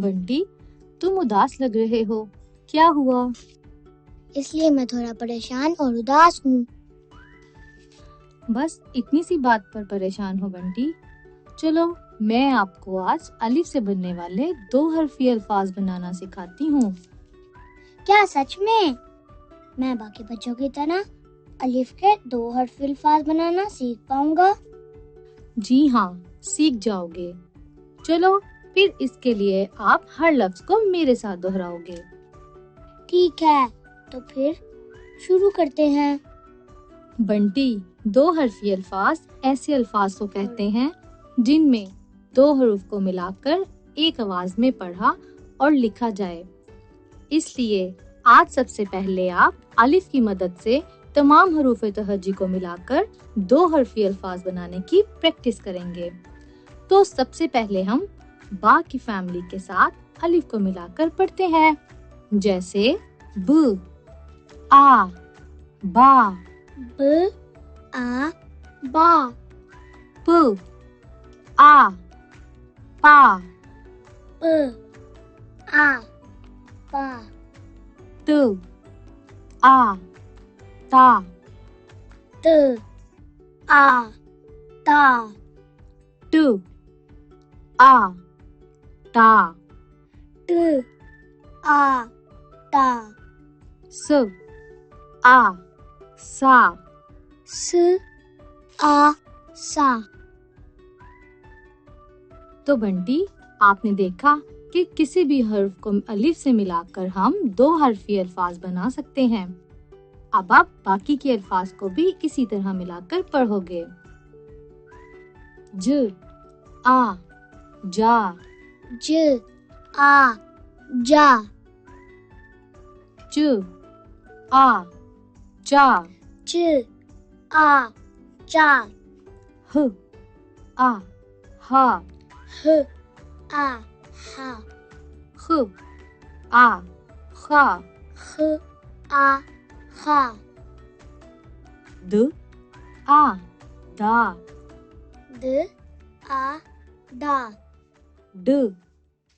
बंटी, तुम उदास लग रहे हो। क्या हुआ? इसलिए मैं थोड़ा परेशान और उदास हूँ। बस इतनी सी बात पर परेशान हो बंटी? चलो, मैं आपको आज अलिफ से बनने वाले 2 हरफी अल्फाज बनाना सिखाती हूँ। क्या सच में? मैं बाकी बच्चों की तरह अलिफ के 2 हरफी अल्फाज बनाना सीख पाऊंगा? जी हाँ, सीख जाओगे। चलो, फिर इसके लिए आप हर लफ्ज को मेरे साथ दोहराओगे। ठीक है, तो फिर शुरू करते हैं। बंटी, 2 हरफी अल्फाज ऐसे अल्फाज को कहते हैं जिनमें 2 हरूफ को मिलाकर एक आवाज में पढ़ा और लिखा जाए। इसलिए आज सबसे पहले आप अलिफ की मदद से तमाम हरूफ तहज्जी को मिलाकर 2 हरफी अल्फाज बनाने की प्रैक्टिस करेंगे। तो सबसे पहले हम बा की फैमिली के साथ अलिफ को मिलाकर पढ़ते हैं, जैसे ब, आ, बा, ब, आ, बा, प, आ, पा, प, आ, पा, त, आ, ता, त, आ, ता, ट, आ, टा, ट, आ, ता, स, आ, सा, स, आ, सा। तो बंटी, आपने देखा कि किसी भी हर्फ को अलिफ से मिलाकर हम 2 हरफी अल्फाज बना सकते हैं। अब आप बाकी के अल्फाज को भी इसी तरह मिलाकर पढ़ोगे। ज, आ, जा, ज, आ, जा, च, आ, चा, च, आ, चा, ह, आ, हा, ह, आ, हा, ख, आ, खा, ह, आ, हा, द, आ, दा, द, आ, दा, ड,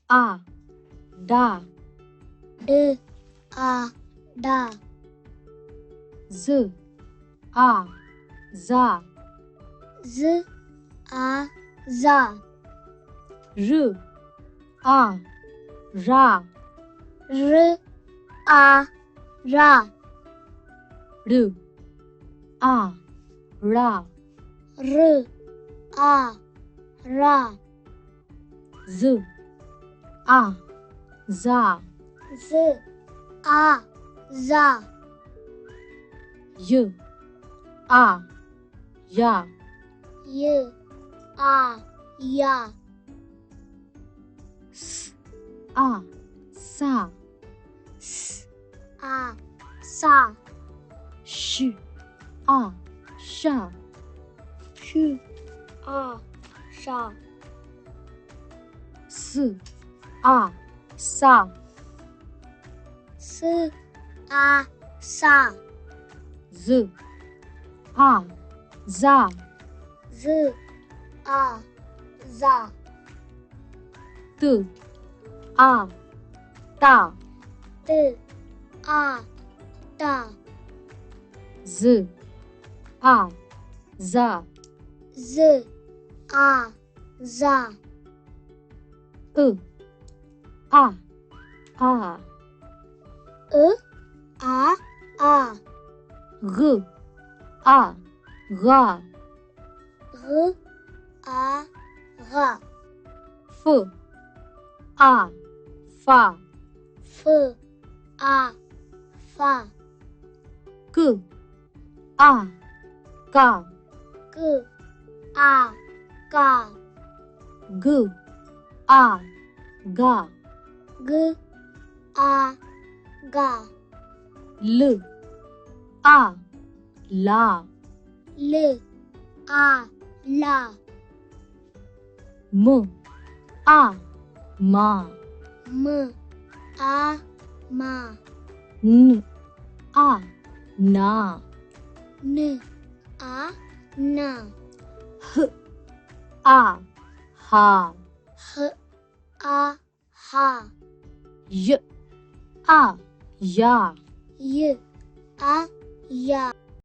आ, डा, ड, आ, डा, ज, आ, जा, ज, आ, जा, र, आ, रा, र, आ, रा, र, आ, रा, र, आ, रा, ज, आ, जा, ज, आ, जा, य, आ, या, य, आ, या, स, आ, सा, स, आ, सा, श, आ, शा, श, आ, शा, स, आ, सा, स, आ, सा, ज, आ, जा, ज, आ, जा, त, आ, ता, त, आ, ता, ज, आ, जा, ज, आ, जा, अ, आ, आ, आ, आ, ग, आ, गा, घ, आ, घा, फ, आ, फा, फ, आ, फा, क, आ, का, क, आ, का, ग, आ, गा, ग, आ, गा, ल, आ, ला, ल, आ, ला, म, आ, मा, म, आ, मा, न, आ, ना, न, आ, ना, ह, आ, हा, ह, आ, हा, य आ या, य,